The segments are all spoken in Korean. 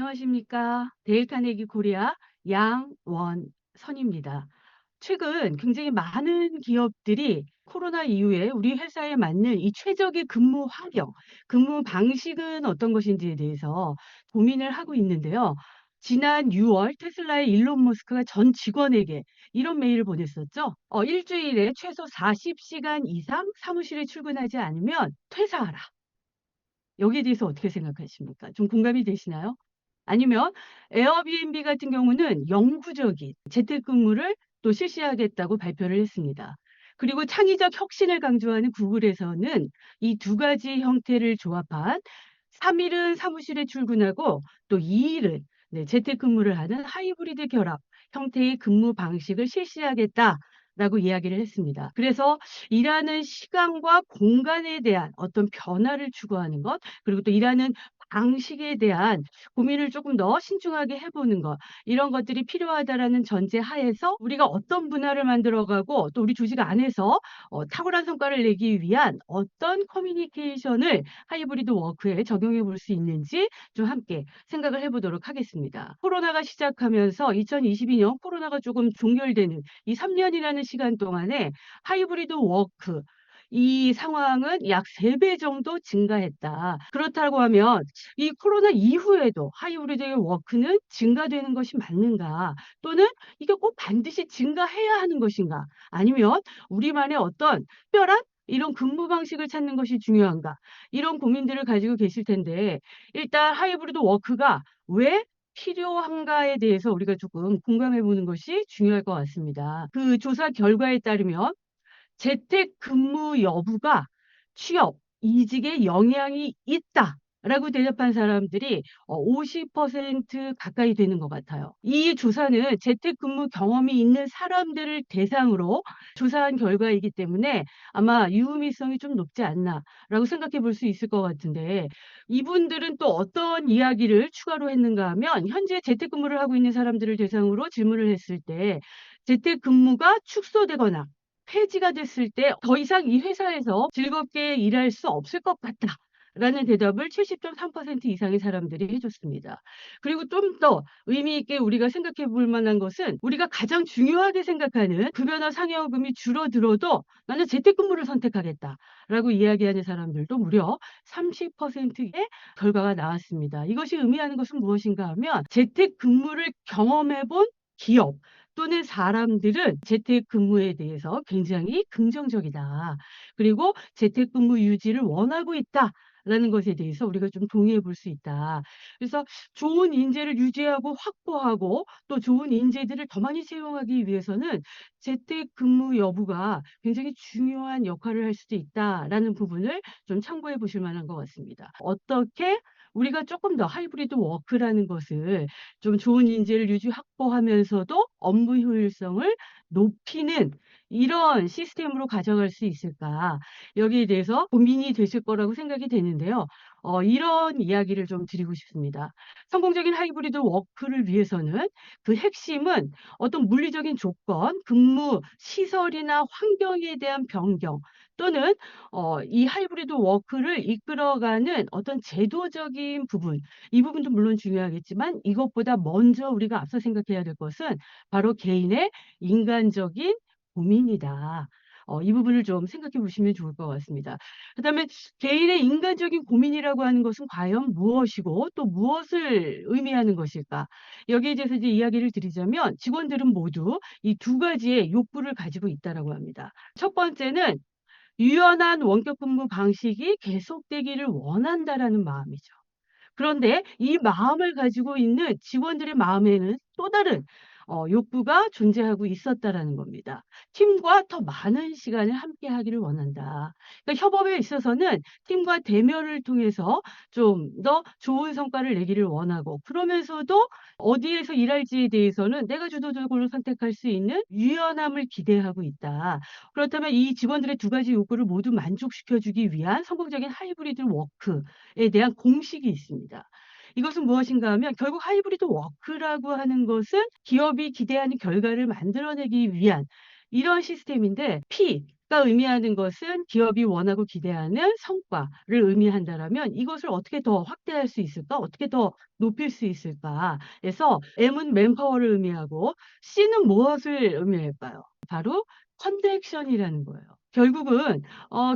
안녕하십니까. 데일 카네기 코리아 양원선입니다. 최근 굉장히 많은 기업들이 코로나 이후에 우리 회사에 맞는 이 최적의 근무 환경, 근무 방식은 어떤 것인지에 대해서 고민을 하고 있는데요. 지난 6월 테슬라의 일론 머스크가 전 직원에게 이런 메일을 보냈었죠. 일주일에 최소 40시간 이상 사무실에 출근하지 않으면 퇴사하라. 여기에 대해서 어떻게 생각하십니까? 좀 공감이 되시나요? 아니면 에어비앤비 같은 경우는 영구적인 재택근무를 또 실시하겠다고 발표를 했습니다. 그리고 창의적 혁신을 강조하는 구글에서는 이 두 가지 형태를 조합한 3일은 사무실에 출근하고 또 2일은 재택근무를 하는 하이브리드 결합 형태의 근무 방식을 실시하겠다라고 이야기를 했습니다. 그래서 일하는 시간과 공간에 대한 어떤 변화를 추구하는 것, 그리고 또 일하는 방식에 대한 고민을 조금 더 신중하게 해 보는 것, 이런 것들이 필요하다라는 전제 하에서 우리가 어떤 문화를 만들어 가고 또 우리 조직 안에서 탁월한 성과를 내기 위한 어떤 커뮤니케이션을 하이브리드 워크에 적용해 볼 수 있는지 좀 함께 생각을 해 보도록 하겠습니다. 코로나가 시작하면서 2022년 코로나가 조금 종결되는 이 3 년이라는 시간 동안에 하이브리드 워크 이 상황은 약 3배 정도 증가했다. 그렇다고 하면 이 코로나 이후에도 하이브리드 워크는 증가되는 것이 맞는가? 또는 이게 꼭 반드시 증가해야 하는 것인가? 아니면 우리만의 어떤 특별한 이런 근무 방식을 찾는 것이 중요한가? 이런 고민들을 가지고 계실 텐데 일단 하이브리드 워크가 왜 필요한가에 대해서 우리가 조금 공감해 보는 것이 중요할 것 같습니다. 그 조사 결과에 따르면 재택근무 여부가 취업, 이직에 영향이 있다라고 대답한 사람들이 50% 가까이 되는 것 같아요. 이 조사는 재택근무 경험이 있는 사람들을 대상으로 조사한 결과이기 때문에 아마 유의미성이 좀 높지 않나라고 생각해 볼 수 있을 것 같은데 이분들은 또 어떤 이야기를 추가로 했는가 하면 현재 재택근무를 하고 있는 사람들을 대상으로 질문을 했을 때 재택근무가 축소되거나 폐지가 됐을 때 "더 이상 이 회사에서 즐겁게 일할 수 없을 것 같다."라는 대답을 70.3% 이상의 사람들이 해 줬습니다. 그리고 좀 더 의미 있게 우리가 생각해 볼 만한 것은 우리가 가장 중요하게 생각하는 급여나 상여금이 줄어들어도 "나는 재택근무를 선택하겠다."라고 이야기하는 사람들도 무려 30%의 결과가 나왔습니다. 이것이 의미하는 것은 무엇인가 하면 재택근무를 경험해 본 기업 또는 사람들은 재택근무에 대해서 굉장히 긍정적이다. 그리고 재택근무 유지를 원하고 있다라는 것에 대해서 우리가 좀 동의해 볼 수 있다. 그래서 좋은 인재를 유지하고 확보하고 또 좋은 인재들을 더 많이 채용하기 위해서는 재택근무 여부가 굉장히 중요한 역할을 할 수도 있다라는 부분을 좀 참고해 보실 만한 것 같습니다. 어떻게 우리가 조금 더 하이브리드 워크라는 것을 좀 좋은 인재를 유지 확보하면서도 업무 효율성을 높이는 이런 시스템으로 가져갈 수 있을까? 여기에 대해서 고민이 되실 거라고 생각이 되는데요. 이런 이야기를 좀 드리고 싶습니다. 성공적인 하이브리드 워크를 위해서는 그 핵심은 어떤 물리적인 조건, 근무 시설이나 환경에 대한 변경 또는 이 하이브리드 워크를 이끌어가는 어떤 제도적인 부분, 이 부분도 물론 중요하겠지만 이것보다 먼저 우리가 앞서 생각해야 될 것은 바로 개인의 인간적인 고민이다. 이 부분을 좀 생각해 보시면 좋을 것 같습니다. 그다음에 개인의 인간적인 고민이라고 하는 것은 과연 무엇이고 또 무엇을 의미하는 것일까? 여기에 대해서 이제 이야기를 드리자면 직원들은 모두 이 두 가지의 욕구를 가지고 있다라고 합니다. 첫 번째는 유연한 원격 근무 방식이 계속되기를 원한다라는 마음이죠. 그런데 이 마음을 가지고 있는 직원들의 마음에는 또 다른 욕구가 존재하고 있었다라는 겁니다. "팀과 더 많은 시간을 함께하기를 원한다." 그러니까 협업에 있어서는 팀과 대면을 통해서 좀 더 좋은 성과를 내기를 원하고 그러면서도 어디에서 일할지에 대해서는 내가 주도적으로 선택할 수 있는 유연함을 기대하고 있다. 그렇다면 이 직원들의 두 가지 욕구를 모두 만족시켜 주기 위한 성공적인 하이브리드 워크에 대한 공식이 있습니다. 이것은 무엇인가 하면 결국 하이브리드 워크라고 하는 것은 기업이 기대하는 결과를 만들어내기 위한 이런 시스템인데 P 의미하는 것은 기업이 원하고 기대하는 성과를 의미한다라면 이것을 어떻게 더 확대할 수 있을까? 어떻게 더 높일 수 있을까? 그래서 M은 맨파워를 의미하고 C는 무엇을 의미할까요? 바로 커넥션이라는 거예요. 결국은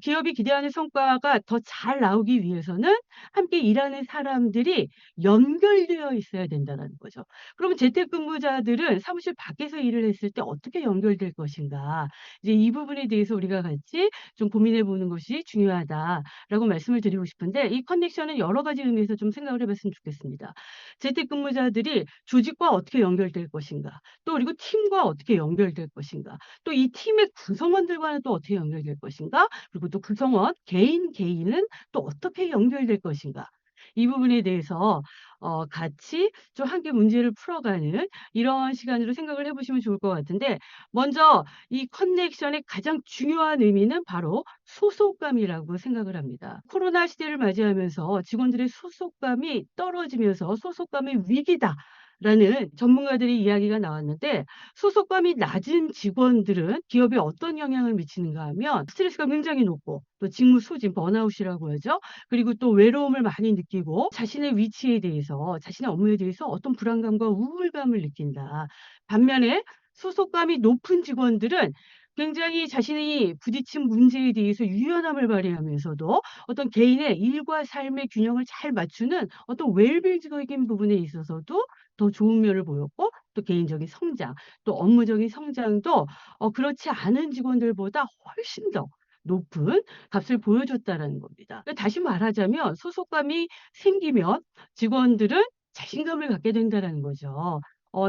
기업이 기대하는 성과가 더 잘 나오기 위해서는 함께 일하는 사람들이 연결되어 있어야 된다는 거죠. 그러면 재택근무자들은 사무실 밖에서 일을 했을 때 어떻게 연결될 것인가? 이제 이 부분에 대해서 우리가 같이 좀 고민해 보는 것이 중요하다라고 말씀을 드리고 싶은데 이 커넥션은 여러 가지 의미에서 좀 생각을 해 봤으면 좋겠습니다. 재택근무자들이 조직과 어떻게 연결될 것인가? 또 그리고 팀과 어떻게 연결될 것인가? 또 이 팀의 구성원들과는 또 어떻게 연결될 것인가? 그리고 또 구성원 개인은 또 어떻게 연결될 것인가? 이 부분에 대해서 같이 좀 함께 문제를 풀어가는 이런 시간으로 생각을 해 보시면 좋을 것 같은데 먼저 이 커넥션의 가장 중요한 의미는 바로 소속감이라고 생각을 합니다. 코로나 시대를 맞이하면서 직원들의 소속감이 떨어지면서 소속감의 위기다. 라는 전문가들의 이야기가 나왔는데 소속감이 낮은 직원들은 기업에 어떤 영향을 미치는가 하면 스트레스가 굉장히 높고 또 직무 소진, 번아웃이라고 하죠. 그리고 또 외로움을 많이 느끼고 자신의 위치에 대해서 자신의 업무에 대해서 어떤 불안감과 우울감을 느낀다. 반면에 소속감이 높은 직원들은 굉장히 자신이 부딪힌 문제에 대해서 유연함을 발휘하면서도 어떤 개인의 일과 삶의 균형을 잘 맞추는 어떤 웰빙적인 부분에 있어서도 더 좋은 면을 보였고 또 개인적인 성장, 또 업무적인 성장도 그렇지 않은 직원들보다 훨씬 더 높은 값을 보여줬다라는 겁니다. 그러니까 다시 말하자면 소속감이 생기면 직원들은 자신감을 갖게 된다라는 거죠.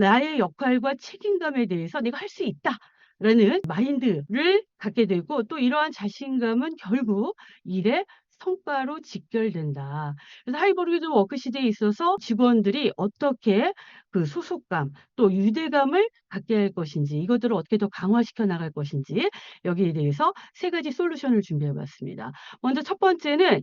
나의 역할과 책임감에 대해서 '내가 할 수 있다.'라는 마인드를 갖게 되고 또 이러한 자신감은 결국 일의 성과로 직결된다. 그래서 하이브리드 워크 시대에 있어서 직원들이 어떻게 그 소속감 또 유대감을 갖게 할 것인지 이것들을 어떻게 더 강화시켜 나갈 것인지 여기에 대해서 세 가지 솔루션을 준비해 봤습니다. 먼저 첫 번째는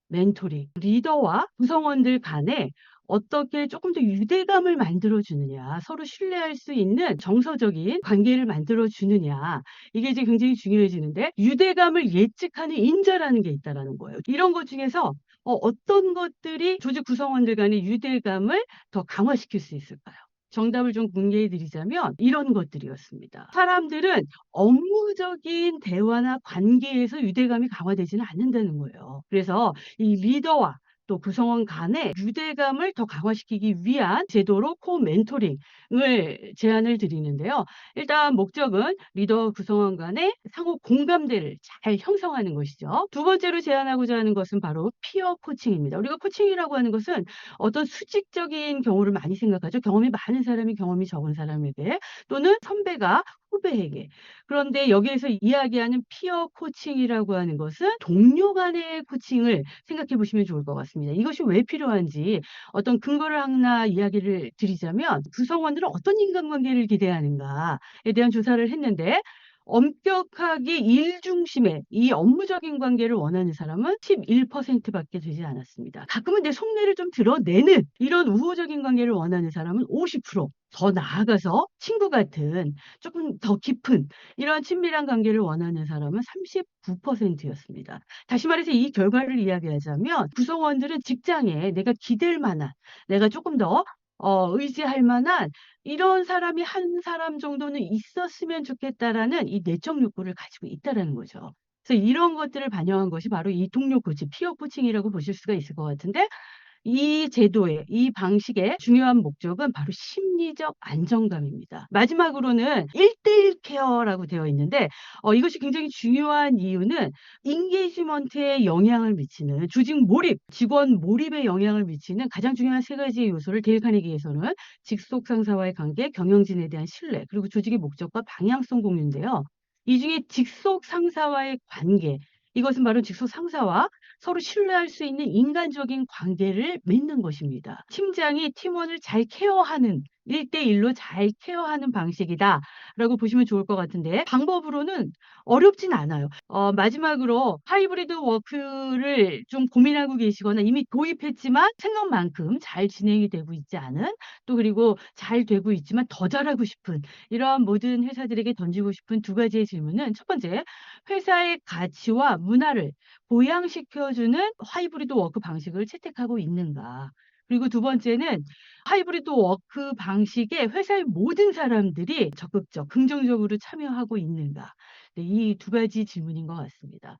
멘토링. 리더와 구성원들 간에 어떻게 조금 더 유대감을 만들어 주느냐, 서로 신뢰할 수 있는 정서적인 관계를 만들어 주느냐. 이게 이제 굉장히 중요해지는데 유대감을 예측하는 인자라는 게 있다라는 거예요. 이런 것 중에서 어떤 것들이 조직 구성원들 간의 유대감을 더 강화시킬 수 있을까요? 정답을 좀 공개해 드리자면 이런 것들이었습니다. 사람들은 업무적인 대화나 관계에서 유대감이 강화되지는 않는다는 거예요. 그래서 이 리더와 또 구성원 간의 유대감을 더 강화시키기 위한 제도로 멘토링을 제안을 드리는데요. 일단 목적은 리더와 구성원 간의 상호 공감대를 잘 형성하는 것이죠. 두 번째로 제안하고자 하는 것은 바로 피어 코칭입니다. 우리가 코칭이라고 하는 것은 어떤 수직적인 경우를 많이 생각하죠. 경험이 많은 사람이 경험이 적은 사람에게 또는 선배가 후배에게. 그런데 여기에서 이야기하는 피어 코칭이라고 하는 것은 동료 간의 코칭을 생각해 보시면 좋을 것 같습니다. 이것이 왜 필요한지 어떤 근거를 하나 이야기를 드리자면 구성원들은 어떤 인간관계를 기대하는가에 대한 조사를 했는데 엄격하게 일 중심의 이 업무적인 관계를 원하는 사람은 11% 밖에 되지 않았습니다. 가끔은 내 속내를 좀 드러내는 이런 우호적인 관계를 원하는 사람은 50%, 더 나아가서 친구 같은 조금 더 깊은 이러한 친밀한 관계를 원하는 사람은 39%였습니다. 다시 말해서 이 결과를 이야기하자면 구성원들은 직장에 내가 기댈 만한, 내가 조금 더 의지할 만한 이런 사람이 한 사람 정도는 있었으면 좋겠다라는 이 내적 욕구를 가지고 있다라는 거죠. 그래서 이런 것들을 반영한 것이 바로 이 동료 코치, 피어 코칭이라고 보실 수가 있을 것 같은데 이 제도의 이 방식의 중요한 목적은 바로 심리적 안정감입니다. 마지막으로는 1:1 케어라고 되어 있는데 이것이 굉장히 중요한 이유는 인게이지먼트에 영향을 미치는 조직 몰입, 직원 몰입에 영향을 미치는 가장 중요한 세 가지의 요소를 데일 카네기에서는 직속 상사와의 관계, 경영진에 대한 신뢰, 그리고 조직의 목적과 방향성 공유인데요. 이 중에 직속 상사와의 관계, 이것은 바로 직속 상사와 서로 신뢰할 수 있는 인간적인 관계를 맺는 것입니다. 팀장이 팀원을 잘 케어하는 1대1로 잘 케어하는 방식이다라고 보시면 좋을 것 같은데 방법으로는 어렵진 않아요. 마지막으로 하이브리드 워크를 좀 고민하고 계시거나 이미 도입했지만 생각만큼 잘 진행이 되고 있지 않은 또 그리고 잘 되고 있지만 더 잘하고 싶은 이러한 모든 회사들에게 던지고 싶은 두 가지의 질문은 첫 번째, 회사의 가치와 문화를 보양시켜 주는 하이브리드 워크 방식을 채택하고 있는가? 그리고 두 번째는 하이브리드 워크 방식에 회사의 모든 사람들이 적극적 긍정적으로 참여하고 있는가? 네, 이 두 가지 질문인 것 같습니다.